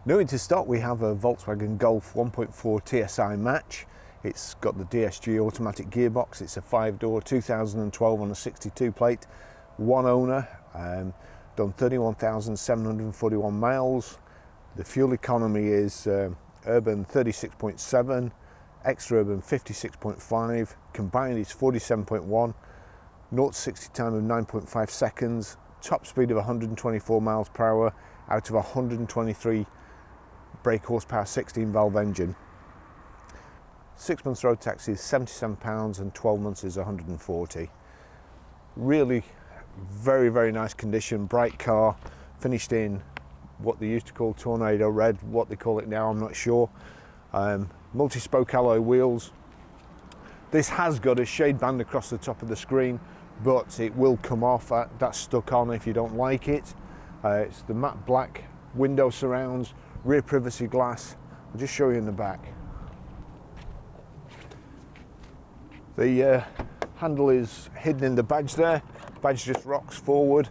New into stock we have a Volkswagen Golf 1.4 TSI match. It's got the DSG automatic gearbox. It's a 5-door 2012 on a 62 plate, one owner, done 31,741 miles. The fuel economy is urban 36.7, extra urban 56.5, combined is 47.1, 0 to 60 time of 9.5 seconds, top speed of 124 miles per hour out of 123 brake horsepower 16 valve engine. 6 months road tax is £77 and 12 months is 140. Really very nice condition, bright car, finished in what they used to call tornado red. What they call it now I'm not sure. Multi-spoke alloy wheels. This has got a shade band across the top of the screen, but it will come off. That's stuck on if you don't like it. It's the matte black window surrounds, rear privacy glass. I'll just show you in the back. The handle is hidden in the badge there. Badge just rocks forward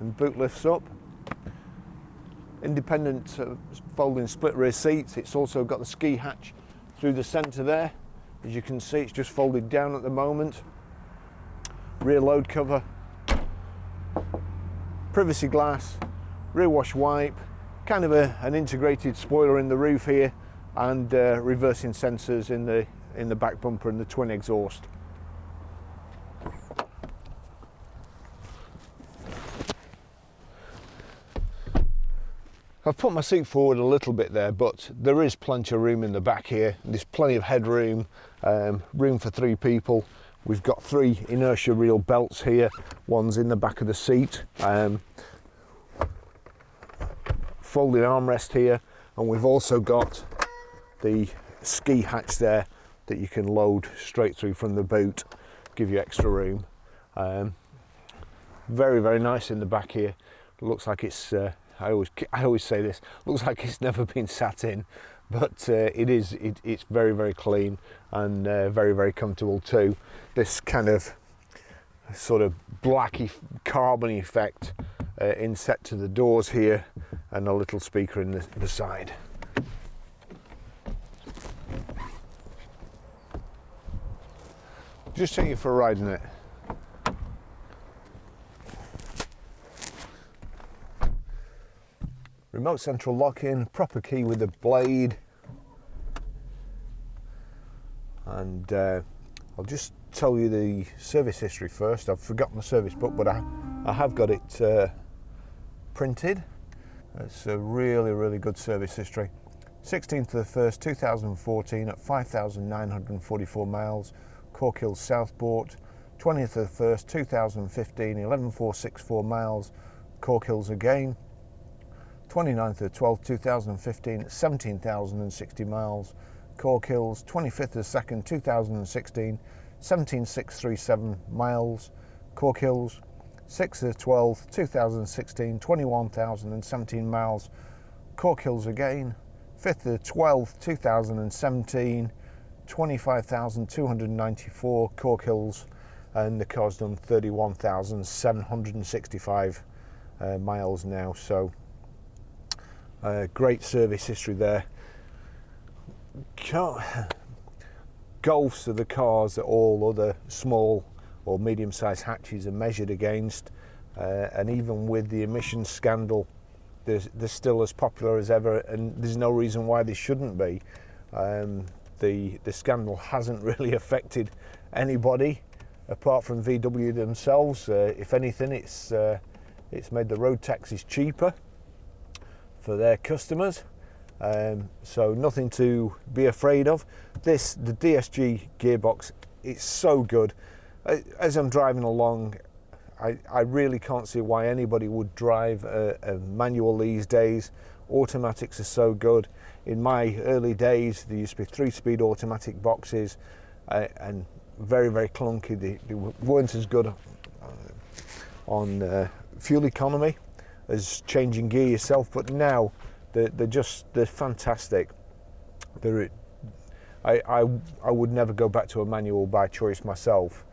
and boot lifts up. Independent folding split rear seats. It's also got the ski hatch through the centre there. As you can see, it's just folded down at the moment. Rear load cover, privacy glass, rear wash wipe, kind of an integrated spoiler in the roof here, and reversing sensors in the back bumper and the twin exhaust. I've put my seat forward a little bit there, but there is plenty of room in the back here. There's plenty of headroom, room for 3 people. We've got 3 inertia reel belts here. One's in the back of the seat. Folding armrest here, and we've also got the ski hatch there that you can load straight through from the boot, give you extra room. Very nice in the back here. It looks like it's I always say this, looks like it's never been sat in, but it's very clean and very comfortable too. This kind of sort of blacky carbon effect inset to the doors here, and a little speaker in the side. Just take you for a ride in it. Remote central lock-in, proper key with a blade, and I'll just tell you the service history first. I've forgotten the service book, but I have got it printed. It's a really good service history. 16th of the 1st 2014 at 5,944 miles, Cork Hills Southport. 20th of the 1st 2015 11,464 miles, Cork Hills again. 29th of the 12th 2015 at 17,060 miles, Cork Hills. 25th of the 2nd 2016 17,637 miles, Cork Hills. 6th of the 12th 2016 21,017 miles, Cork Hills again. 5th of the 12th 2017 25,294, Cork Hills, and the car's done 31,765 miles now. So great service history there. Golfs are the cars that all other small or medium-sized hatches are measured against, and even with the emissions scandal, they're still as popular as ever, and there's no reason why they shouldn't be. The scandal hasn't really affected anybody apart from VW themselves. If anything, it's made the road taxes cheaper for their customers, so nothing to be afraid of. The DSG gearbox, it's so good. As I'm driving along, I really can't see why anybody would drive a manual these days. Automatics are so good. In my early days, there used to be 3-speed automatic boxes, and very clunky. They weren't as good on fuel economy as changing gear yourself, but now they're fantastic. I would never go back to a manual by choice myself.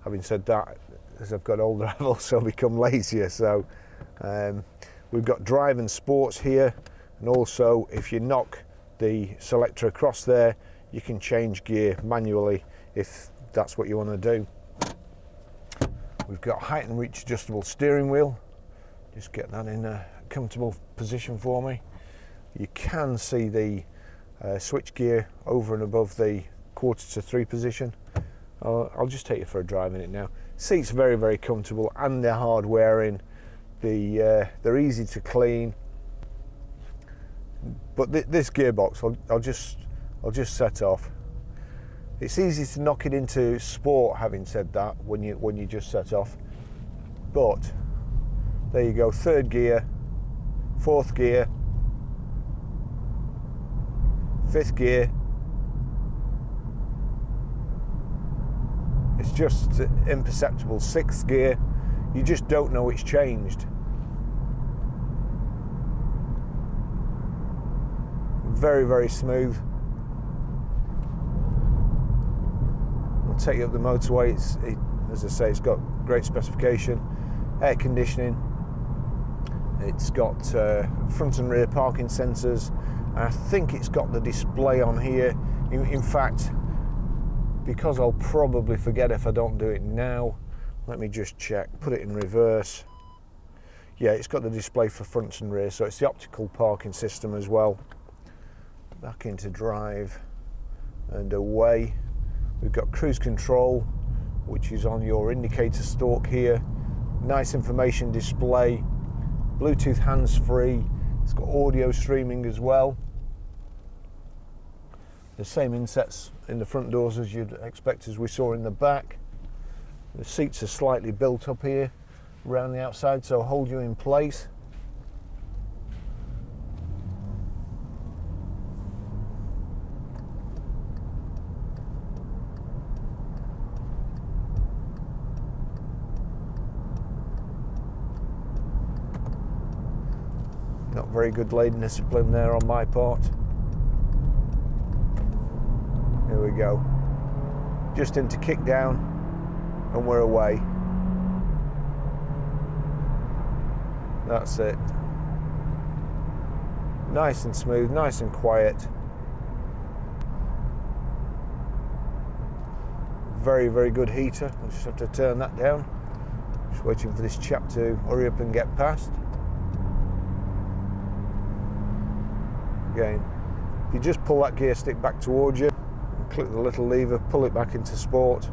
Having said that, as I've got older, I've also become lazier. So we've got drive and sports here, And also, if you knock the selector across there, you can change gear manually if that's what you want to do. We've got height and reach adjustable steering wheel. Just get that in a comfortable position for me. You can see the switch gear over and above the 1/4 to 3 position. I'll just take you for a drive in it now. Seats very, very comfortable, and they're hard wearing. They're easy to clean. But this gearbox, I'll just set off. It's easy to knock it into sport, having said that, when you just set off. But there you go, 3rd gear, 4th gear, 5th gear. It's just imperceptible. 6th gear, you just don't know it's changed. Very, very smooth. I'll take you up the motorway. As I say, it's got great specification, air conditioning. It's got front and rear parking sensors. I think it's got the display on here. In fact, because I'll probably forget if I don't do it now, let me just check. Put it in reverse. Yeah, it's got the display for front and rear, so it's the optical parking system as well. Back into drive and away. We've got cruise control, which is on your indicator stalk here. Nice information display. Bluetooth hands-free. It's got audio streaming as well. The same insets in the front doors as you'd expect, as we saw in the back. The seats are slightly built up here around the outside, so hold you in place. Not very good lane discipline there on my part. Here we go. Just into kick down and we're away. That's it. Nice and smooth, nice and quiet. Very, very good heater. I'll just have to turn that down. Just waiting for this chap to hurry up and get past. Again, if you just pull that gear stick back towards you, click the little lever, pull it back into sport,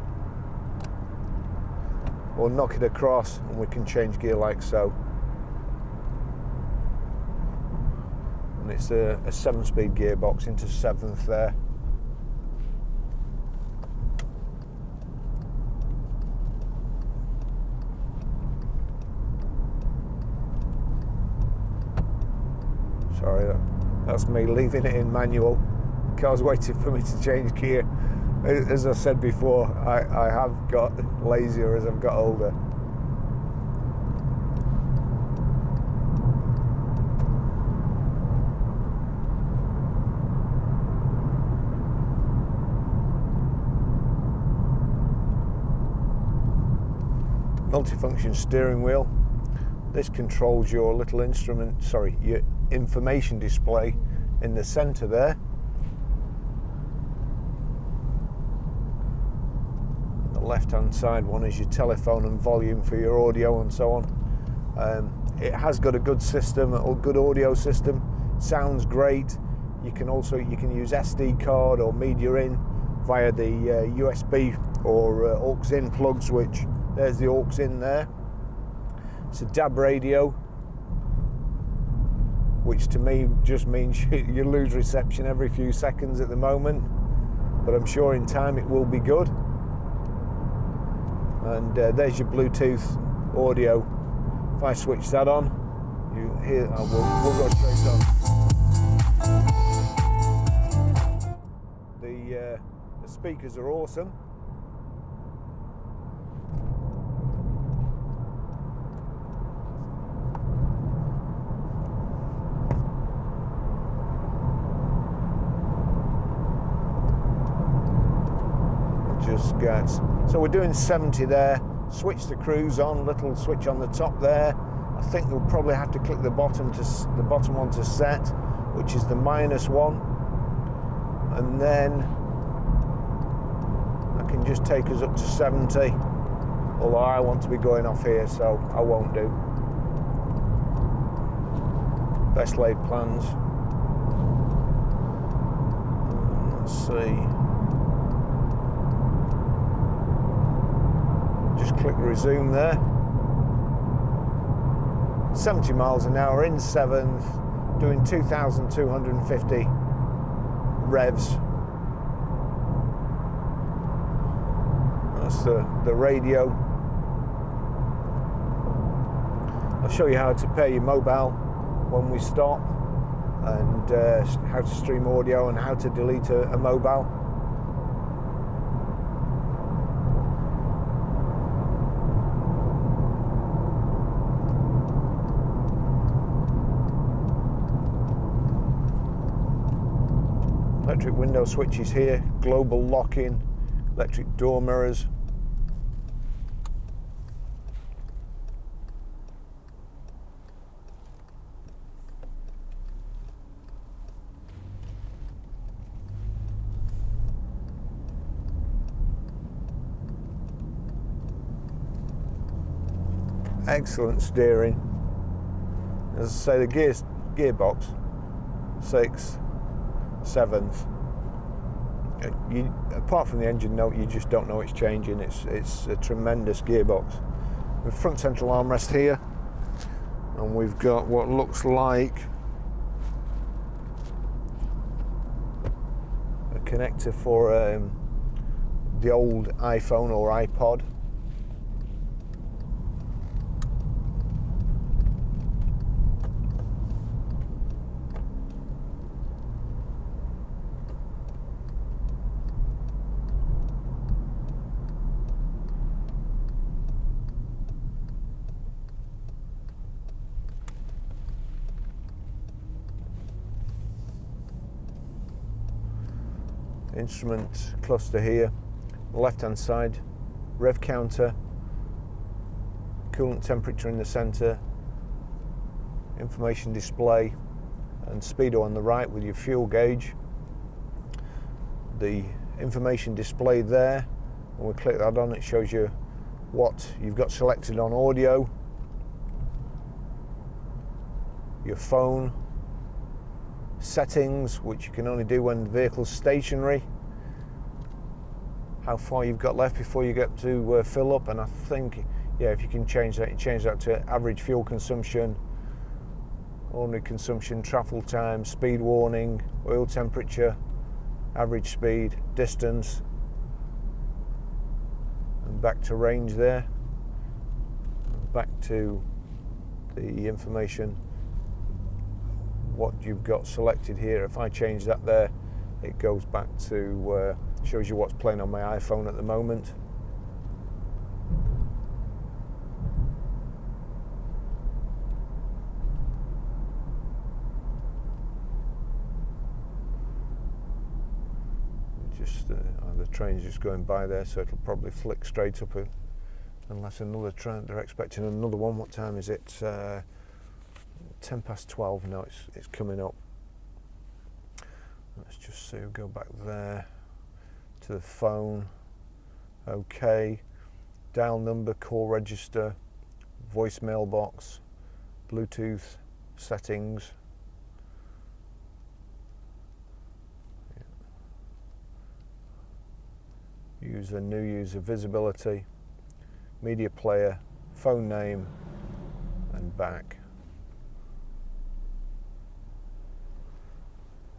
or knock it across and we can change gear like so. And it's a 7-speed gearbox into 7th there. Sorry, that's me leaving it in manual. The car's waiting for me to change gear. As I said before, I have got lazier as I've got older. Multifunction steering wheel. This controls your little your information display in the center there. The left hand side one is your telephone and volume for your audio and so on. It has got a good system, a good audio system, sounds great. You can use SD card or media in via the USB or aux in plugs, which there's the aux in there. It's a DAB radio, which to me just means you lose reception every few seconds at the moment, but I'm sure in time it will be good. And there's your Bluetooth audio. If I switch that on, you hear, we'll go straight on. The speakers are awesome. So we're doing 70 there. Switch the cruise on, little switch on the top there. I think we'll probably have to click the bottom one to set. which is the -1, and then I can just take us up to 70, although I want to be going off here, so I won't do. Best laid plans. Let's see. Just click resume there. 70 miles an hour in 7th, doing 2,250 revs. That's the radio. I'll show you how to pair your mobile when we stop, and how to stream audio and how to delete a mobile. Electric window switches here, global locking, electric door mirrors. Excellent steering. As I say, the gearbox, 6th, 7th. Apart from the engine note, you just don't know it's changing. It's a tremendous gearbox. With front central armrest here, and we've got what looks like a connector for the old iPhone or iPod. Instrument cluster here, left hand side, rev counter, coolant temperature in the center, information display, and speedo on the right with your fuel gauge. The information display there, when we click that on, it shows you what you've got selected on audio, your phone, settings, which you can only do when the vehicle's stationary, how far you've got left before you get to fill up, and I think, yeah, if you can change that, you change that to average fuel consumption, ordinary consumption, travel time, speed warning, oil temperature, average speed, distance, and back to range there, back to the information, what you've got selected here. If I change that there, it goes back to shows you what's playing on my iPhone at the moment. Just the train's just going by there, so it'll probably flick straight up unless another train, they're expecting another one. What time is it? 10 past 12 now. It's coming up. Let's just see, we'll go back there to the phone. Okay, dial number, call register, voicemail box, Bluetooth settings. User, new user, visibility, media player, phone name, and back.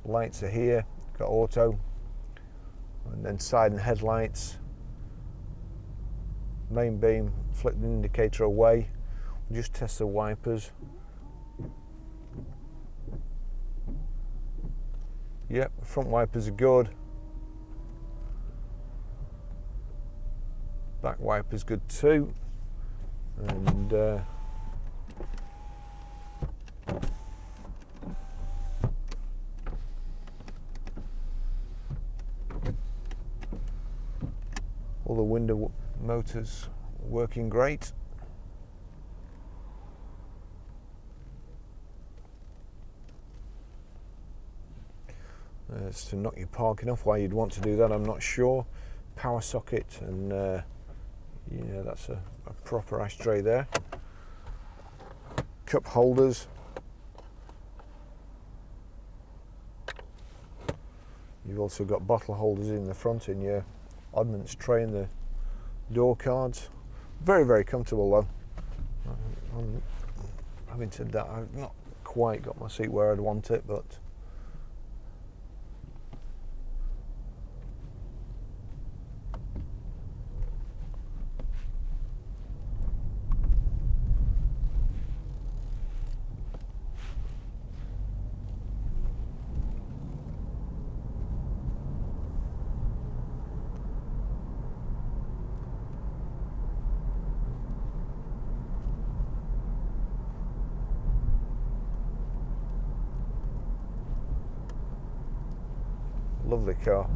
Lights are here, got auto, and then side and headlights, main beam, flick the indicator away. We'll just test the wipers. Yep, front wipers are good. Back wipers good too. And all the window motors working great. As to knock your parking off. Why you'd want to do that, I'm not sure. Power socket, and yeah, that's a proper ashtray there. Cup holders. You've also got bottle holders in the front in your oddments tray and the door cards. Very, very comfortable though. Having said that, I've not quite got my seat where I'd want it, but lovely car.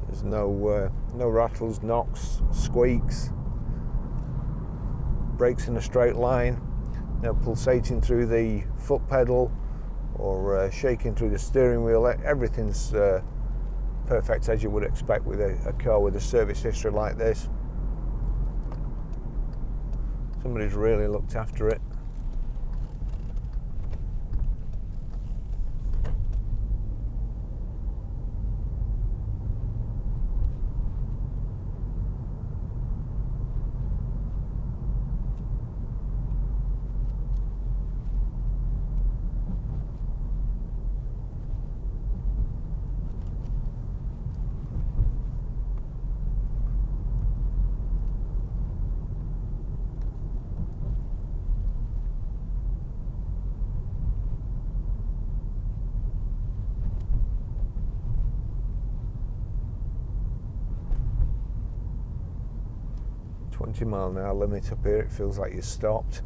There's no rattles, knocks, squeaks, brakes in a straight line, no pulsating through the foot pedal or shaking through the steering wheel. Everything's perfect as you would expect with a car with a service history like this. Somebody's really looked after it. .20 mile an hour limit up here. It feels like you stopped.